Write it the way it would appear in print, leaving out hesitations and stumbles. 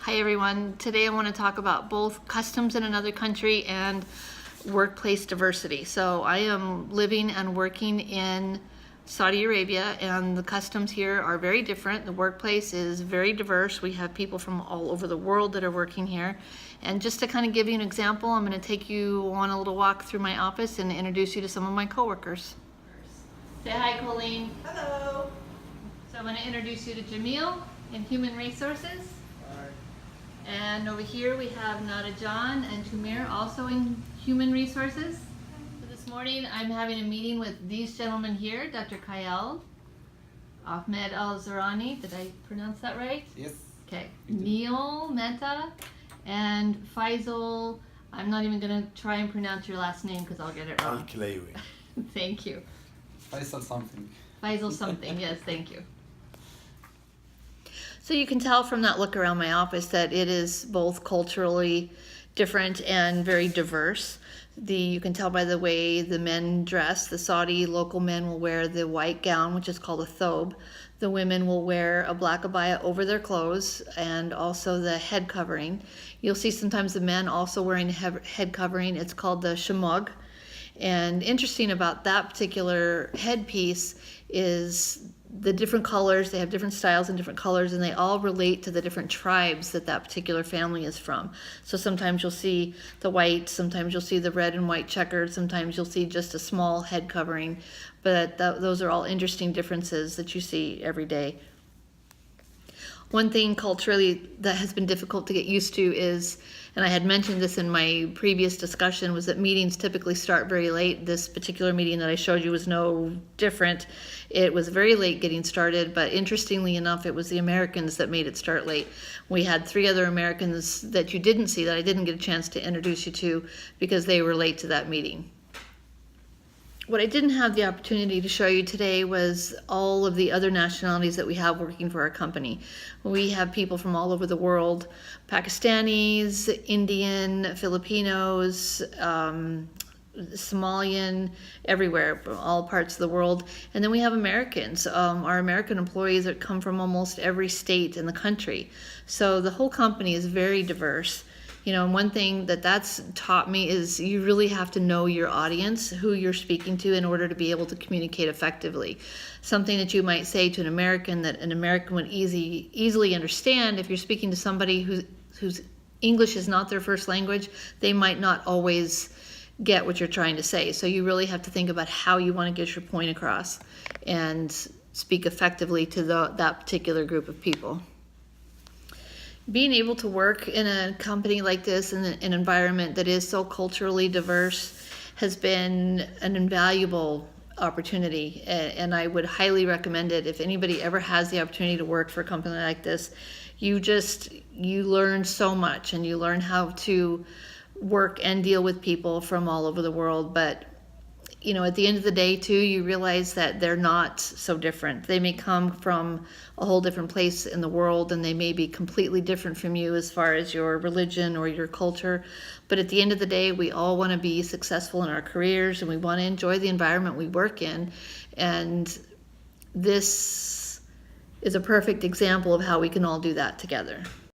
Hi everyone. Today I want to talk about both customs in another country and workplace diversity. So I am living and working in Saudi Arabia, and the customs here are very different. The workplace is very diverse. We have people from all over the world that are working here. And just to kind of give you an example, I'm going to take you on a little walk through my office and introduce you to some of my coworkers. Say hi, Colleen. Hello. So I'm going to introduce you to Jamil in Human Resources. And over here we have Nada John and Tumir, also in Human Resources. So this morning I'm having a meeting with these gentlemen here, Dr. Kayal, Ahmed Al-Zarani, did I pronounce that right? Yes. Okay. Neil Mehta and Faisal, I'm not even going to try and pronounce your last name because I'll get it wrong. Al-Kilawi. Thank you. Faisal something. Faisal something, yes, thank you. So you can tell from that look around my office that it is both culturally different and very diverse. You can tell by the way the men dress. The Saudi local men will wear the white gown, which is called a thobe. The women will wear a black abaya over their clothes and also the head covering. You'll see sometimes the men also wearing a head covering. It's called the shamug. And interesting about that particular headpiece is the different colors. They have different styles and different colors, and they all relate to the different tribes that particular family is from. So sometimes you'll see the white, sometimes you'll see the red and white checkered, sometimes you'll see just a small head covering, but those are all interesting differences that you see every day. One thing culturally that has been difficult to get used to is, and I had mentioned this in my previous discussion, was that meetings typically start very late. This particular meeting that I showed you was no different. It was very late getting started, but interestingly enough, it was the Americans that made it start late. We had 3 other Americans that you didn't see, that I didn't get a chance to introduce you to because they were late to that meeting. What I didn't have the opportunity to show you today was all of the other nationalities that we have working for our company. We have people from all over the world, Pakistanis, Indian, Filipinos, Somalian, everywhere, all parts of the world. And then we have Americans. Our American employees that come from almost every state in the country. So the whole company is very diverse. You know, and one thing that's taught me is you really have to know your audience, who you're speaking to, in order to be able to communicate effectively. Something that you might say to an American that an American would easily understand, if you're speaking to somebody whose English is not their first language, they might not always get what you're trying to say. So you really have to think about how you want to get your point across and speak effectively to that particular group of people. Being able to work in a company like this, in an environment that is so culturally diverse, has been an invaluable opportunity, and I would highly recommend it. If anybody ever has the opportunity to work for a company like this, you learn so much, and you learn how to work and deal with people from all over the world. But you know, at the end of the day too, you realize that they're not so different. They may come from a whole different place in the world, and they may be completely different from you as far as your religion or your culture. But at the end of the day, we all want to be successful in our careers, and we want to enjoy the environment we work in. And this is a perfect example of how we can all do that together.